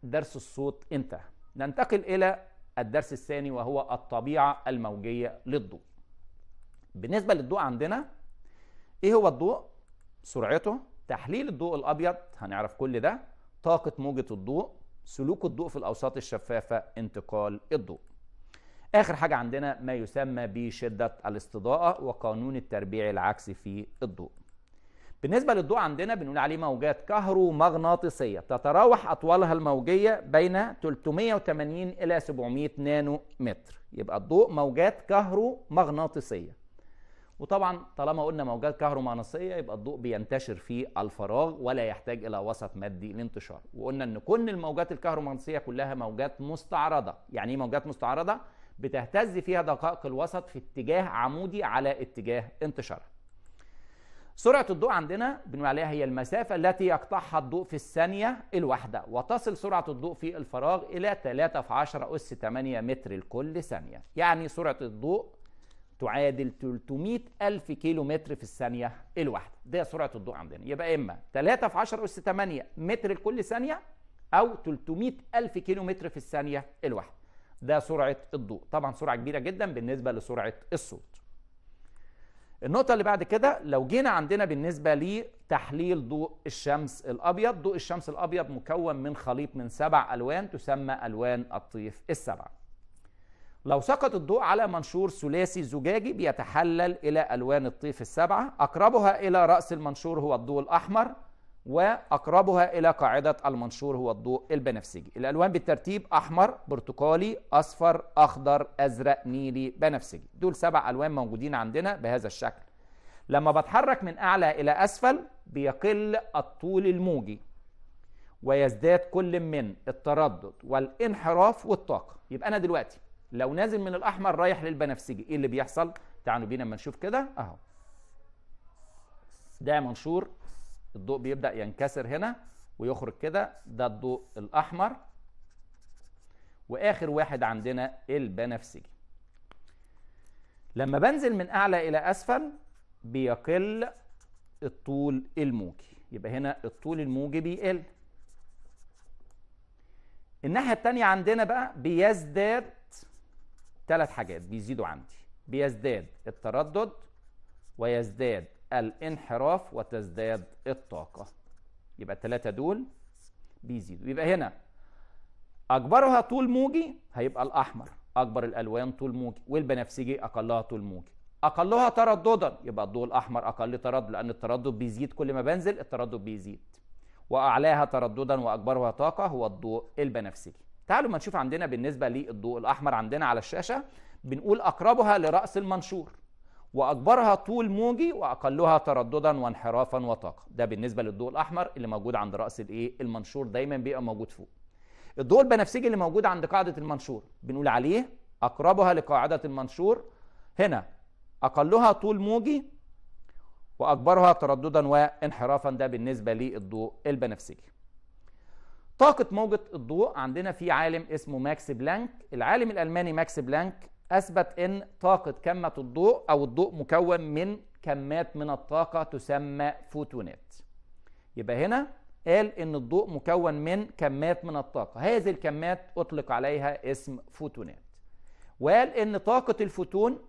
درس الصوت انتهى. ننتقل إلى الدرس الثاني وهو الطبيعة الموجية للضوء. بالنسبة للضوء عندنا ايه هو الضوء؟ سرعته، تحليل الضوء الأبيض هنعرف كل ده، طاقة موجة الضوء، سلوك الضوء في الأوساط الشفافة، انتقال الضوء. آخر حاجة عندنا ما يسمى بشدة الاستضاءة وقانون التربيع العكسي في الضوء. بالنسبة للضوء عندنا بنقول عليه موجات كهرومغناطيسية تتراوح أطوالها الموجية بين 380 إلى 700 نانو متر. يبقى الضوء موجات كهرومغناطيسية. وطبعا طالما قلنا موجات كهرومغناطيسية يبقى الضوء بينتشر في الفراغ ولا يحتاج إلى وسط مادي للانتشار. وقلنا إن كل الموجات الكهرومغناطيسية كلها موجات مستعرضة. يعني إيه موجات مستعرضة؟ بتهتز فيها دقائق الوسط في اتجاه عمودي على اتجاه انتشارها. سرعة الضوء عندنا بنقول عليها هي المسافة التي يقطعها الضوء في الثانية الواحدة، وتصل سرعة الضوء في الفراغ إلى 3 في 10 أس 8 متر لكل ثانية. يعني سرعة الضوء تعادل 300 ألف كيلو متر في الثانية الواحدة. ده سرعة الضوء عندنا. يبقى إما 3 في 10 أس 8 متر لكل ثانية أو 300 ألف كيلو متر في الثانية الواحدة. ده سرعة الضوء. طبعا سرعة كبيرة جدا بالنسبة لسرعة الصوت. النقطة اللي بعد كده لو جينا عندنا بالنسبة لتحليل ضوء الشمس الأبيض. ضوء الشمس الأبيض مكون من خليط من 7 ألوان تسمى ألوان الطيف السبعة. لو سقط الضوء على منشور ثلاثي زجاجي بيتحلل إلى ألوان الطيف السبعة. أقربها إلى رأس المنشور هو الضوء الأحمر، وأقربها إلى قاعدة المنشور هو الضوء البنفسجي. الألوان بالترتيب أحمر، برتقالي، أصفر، أخضر، أزرق، نيلي، بنفسجي. دول 7 ألوان موجودين عندنا بهذا الشكل. لما بتحرك من أعلى إلى أسفل بيقل الطول الموجي ويزداد كل من التردد والانحراف والطاقة. يبقى أنا دلوقتي لو نازل من الأحمر رايح للبنفسجي إيه اللي بيحصل؟ تعالوا بينا اما نشوف كده أهو. ده منشور الضوء بيبدأ ينكسر هنا ويخرج كده، ده الضوء الأحمر. وآخر واحد عندنا البنفسجي. لما بنزل من أعلى إلى أسفل بيقل الطول الموجي. يبقى هنا الطول الموجي بيقل. الناحية التانية عندنا بقى بيزداد 3 حاجات بيزيدوا عندي. بيزداد التردد ويزداد الانحراف وتزداد الطاقة. يبقى ال3 دول بيزيدوا. يبقى هنا أكبرها طول موجي هيبقى الأحمر، أكبر الألوان طول موجي، والبنفسجي أقلها طول موجي. أقلها ترددا يبقى الضوء الأحمر أقل تردد، لأن التردد بيزيد كل ما بنزل التردد بيزيد. وأعلاها ترددا وأكبرها طاقة هو الضوء البنفسجي. تعالوا ما نشوف عندنا بالنسبة للضوء الأحمر عندنا على الشاشة. بنقول أقربها لرأس المنشور وأكبرها طول موجي وأقلها ترددا وانحرافا وطاقة. ده بالنسبة للضوء الأحمر اللي موجود عند رأس المنشور، دايما بيبقى موجود فوق. الضوء البنفسجي اللي موجود عند قاعدة المنشور بنقول عليه أقربها لقاعدة المنشور، هنا أقلها طول موجي وأكبرها ترددا وانحرافا. ده بالنسبة للضوء البنفسجي. طاقة موجة الضوء عندنا في عالم اسمه ماكس بلانك. العالم الألماني ماكس بلانك أثبت أن طاقة كمة الضوء أو الضوء مكون من كمات من الطاقة تسمى فوتونات. يبقى هنا قال أن الضوء مكون من كمات من الطاقة. هذه الكمات أطلق عليها اسم فوتونات. وقال أن طاقة الفوتون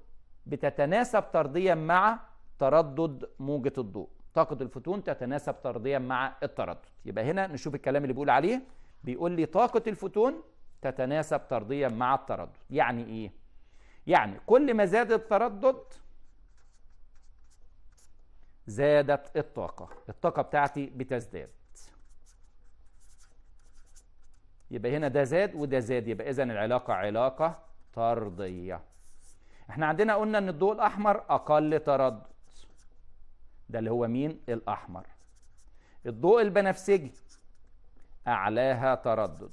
بتتناسب طرديا مع تردد موجة الضوء. طاقة الفوتون تتناسب طرديا مع التردد. يبقى هنا نشوف الكلام اللي بيقول عليه. بيقول لي طاقة الفوتون تتناسب طرديا مع التردد. يعني إيه؟ يعني كل ما زاد التردد زادت الطاقة. الطاقة بتاعتي بتزداد. يبقى هنا ده زاد وده زاد، يبقى إذن العلاقة علاقة طردية. احنا عندنا قلنا ان الضوء الأحمر أقل تردد، ده اللي هو مين؟ الأحمر. الضوء البنفسجي أعلاها تردد،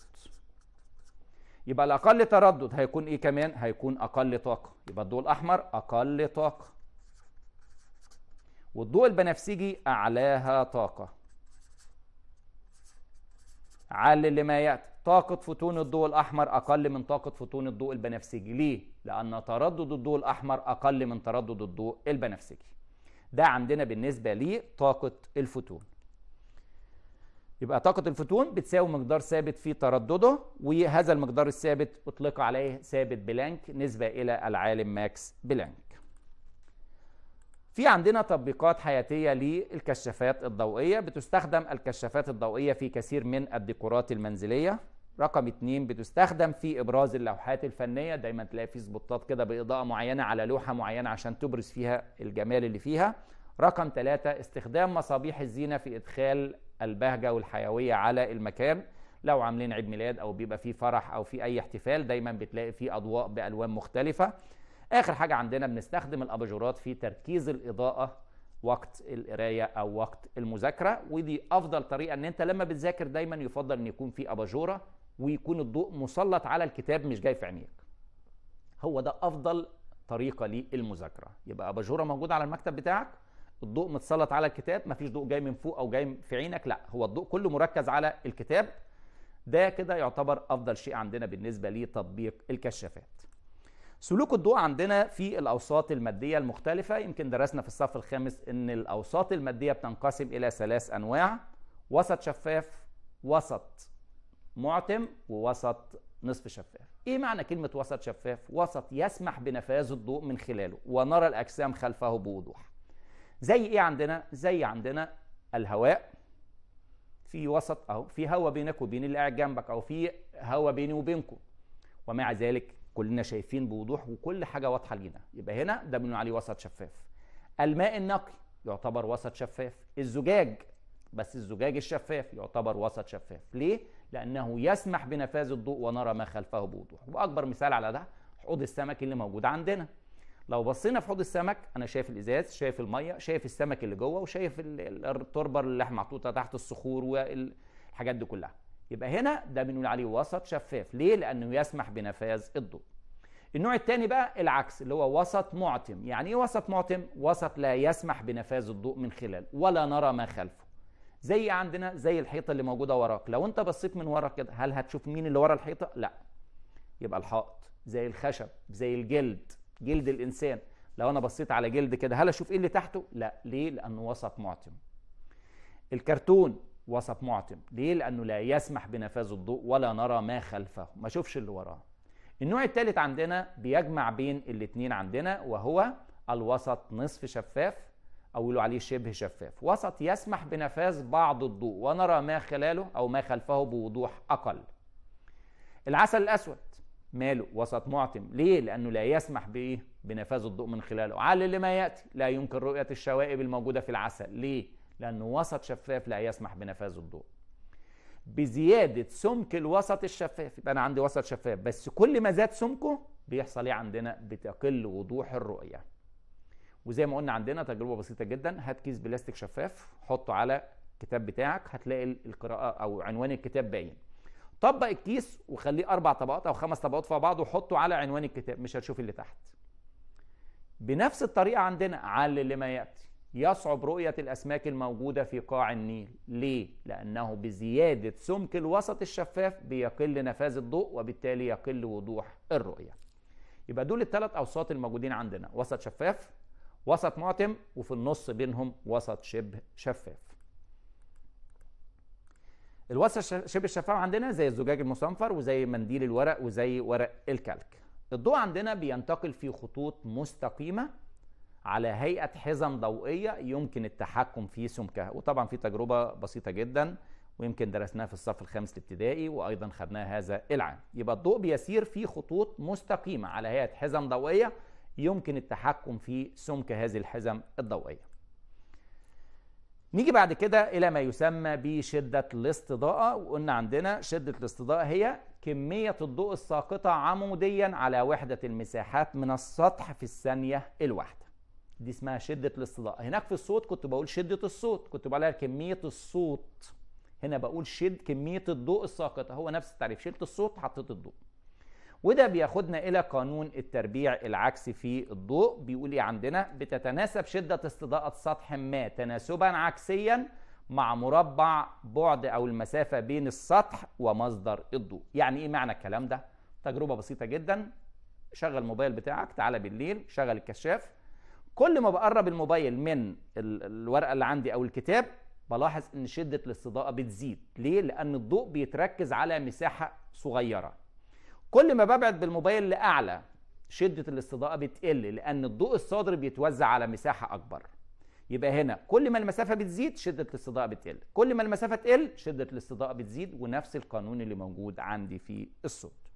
يبقى الأقل تردد هيكون إيه كمان؟ هيكون أقل طاقة. يبقى الضوء الأحمر أقل طاقة، والضوء البنفسجي أعلاها طاقة. علل لما يأتي. طاقة فوتون الضوء الأحمر أقل من طاقة فوتون الضوء البنفسجي. ليه؟ لأن تردد الضوء الأحمر أقل من تردد الضوء البنفسجي. ده عندنا بالنسبة لطاقة الفوتون. يبقى طاقة الفوتون بتساوي مقدار ثابت في تردده، وهذا المقدار الثابت أطلق عليه ثابت بلانك نسبة إلى العالم ماكس بلانك. في عندنا تطبيقات حياتية للكشافات الضوئية. بتستخدم الكشافات الضوئية في كثير من الديكورات المنزلية. رقم 2 بتستخدم في إبراز اللوحات الفنية، دايما تلاقي في سبوتات كده بإضاءة معينة على لوحة معينة عشان تبرز فيها الجمال اللي فيها. رقم 3 استخدام مصابيح الزينة في إدخال البهجة والحيوية على المكان. لو عاملين عيد ميلاد أو بيبقى فيه فرح أو في أي احتفال، دايما بتلاقي فيه أضواء بألوان مختلفة. آخر حاجة عندنا بنستخدم الأباجورات في تركيز الإضاءة وقت القراية أو وقت المذاكرة، ودي أفضل طريقة. إن أنت لما بتذاكر دايما يفضل إن يكون في أباجورة ويكون الضوء مسلط على الكتاب مش جاي في عينيك. هو ده أفضل طريقة للمذاكرة. يبقى أباجورة موجودة على المكتب بتاعك، الضوء متسلط على الكتاب، مفيش ضوء جاي من فوق أو جاي في عينك، لا، هو الضوء كله مركز على الكتاب. ده كده يعتبر أفضل شيء عندنا بالنسبة لتطبيق الكشافات. سلوك الضوء عندنا في الأوساط المادية المختلفة. يمكن درسنا في الصف الخامس إن الأوساط المادية بتنقسم إلى 3 أنواع: وسط شفاف، وسط معتم، ووسط نصف شفاف. إيه معنى كلمة وسط شفاف؟ وسط يسمح بنفاذ الضوء من خلاله ونرى الأجسام خلفه بوضوح. زي إيه عندنا؟ زي عندنا الهواء، في وسط أهو، في هواء بينك وبين اللي قاعد جنبك، أو في هواء بيني وبينكم، ومع ذلك كلنا شايفين بوضوح وكل حاجة واضحة لينا. يبقى هنا ده بنقول عليه وسط شفاف. الماء النقي يعتبر وسط شفاف. الزجاج، بس الزجاج الشفاف يعتبر وسط شفاف. ليه؟ لأنه يسمح بنفاذ الضوء ونرى ما خلفه بوضوح. وأكبر مثال على ده حوض السمك اللي موجود عندنا. لو بصينا في حوض السمك أنا شايف الإزاز، شايف المية، شايف السمك اللي جوه، وشايف التربة اللي محطوطة تحت الصخور والحاجات دي كلها. يبقى هنا ده بنقول عليه وسط شفاف. ليه؟ لأنه يسمح بنفاذ الضوء. النوع الثاني بقى العكس، اللي هو وسط معتم. يعني ايه وسط معتم؟ وسط لا يسمح بنفاذ الضوء من خلاله ولا نرى ما خلفه. زي عندنا زي الحيطه اللي موجوده وراك، لو انت بصيت من ورا كده هل هتشوف مين اللي ورا الحيطه؟ لا. يبقى الحائط زي الخشب، زي الجلد، جلد الانسان، لو انا بصيت على جلد كده هل اشوف ايه اللي تحته؟ لا. ليه؟ لانه وسط معتم. الكرتون وسط معتم. ليه؟ لانه لا يسمح بنفاذ الضوء ولا نرى ما خلفه، ما اشوفش اللي وراه. النوع الثالث عندنا بيجمع بين الاثنين عندنا، وهو الوسط نصف شفاف، او يقولوا عليه شبه شفاف. وسط يسمح بنفاذ بعض الضوء ونرى ما خلاله او ما خلفه بوضوح اقل. العسل الاسود ماله؟ وسط معتم. ليه؟ لانه لا يسمح بايه؟ بنفاذ الضوء من خلاله. علل لما ياتي، لا يمكن رؤيه الشوائب الموجوده في العسل. ليه؟ لانه وسط شفاف لا يسمح بنفاذ الضوء. بزيادة سمك الوسط الشفاف، يبقى أنا عندي وسط شفاف، بس كل ما زاد سمكه بيحصل إيه عندنا؟ بتقل وضوح الرؤية. وزي ما قلنا عندنا تجربة بسيطة جدا، هات كيس بلاستيك شفاف حطه على الكتاب بتاعك، هتلاقي القراءة أو عنوان الكتاب باين. طبق الكيس وخليه 4 طبقات أو 5 طبقات فوق بعض وحطه على عنوان الكتاب، مش هتشوف اللي تحت. بنفس الطريقة عندنا علل لما يأتي، يصعب رؤية الأسماك الموجودة في قاع النيل. ليه؟ لأنه بزيادة سمك الوسط الشفاف بيقل نفاذ الضوء وبالتالي يقل وضوح الرؤية. يبقى دول ال3 أوساط الموجودين عندنا: وسط شفاف، وسط معتم، وفي النص بينهم وسط شبه شفاف. الوسط شبه الشفاف عندنا زي الزجاج المصنفر وزي منديل الورق وزي ورق الكلك. الضوء عندنا بينتقل في خطوط مستقيمة على هيئة حزم ضوئية يمكن التحكم في سمكها. وطبعا في تجربة بسيطة جدا ويمكن درسناها في الصف الخامس الابتدائي وأيضا خدناها هذا العام. يبقى الضوء بيسير في خطوط مستقيمة على هيئة حزم ضوئية يمكن التحكم في سمك هذه الحزم الضوئية. نيجي بعد كده إلى ما يسمى بشدة الاستضاءة. وقلنا عندنا شدة الاستضاءة هي كمية الضوء الساقطة عموديا على وحدة المساحات من السطح في الثانية الواحدة. دي اسمها شدة الاستضاءة. هناك في الصوت كنت بقول شدة الصوت، كنت بقولها كمية الصوت. هنا بقول كمية الضوء الساقطة، هو نفس التعريف، شلت الصوت حطيت الضوء. وده بياخدنا إلى قانون التربيع العكسي في الضوء. بيقول إيه عندنا؟ بتتناسب شدة استضاءة سطح ما تناسبا عكسيا مع مربع بعد أو المسافة بين السطح ومصدر الضوء. يعني إيه معنى الكلام ده؟ تجربة بسيطة جدا. شغل الموبايل بتاعك، تعالى بالليل شغل الكشاف. كل ما بقرب الموبايل من الورقة اللي عندي أو الكتاب بلاحظ ان شدة الاستضاءة بتزيد. ليه؟ لان الضوء بيتركز على مساحة صغيرة. كل ما ببعد بالموبايل لأعلى شدة الاستضاءة بتقل، لان الضوء الصادر بيتوزع على مساحة اكبر. يبقى هنا كل ما المسافة بتزيد شدة الاستضاءة بتقل، كل ما المسافة تقل شدة الاستضاءة بتزيد، ونفس القانون اللي موجود عندي في الصوت.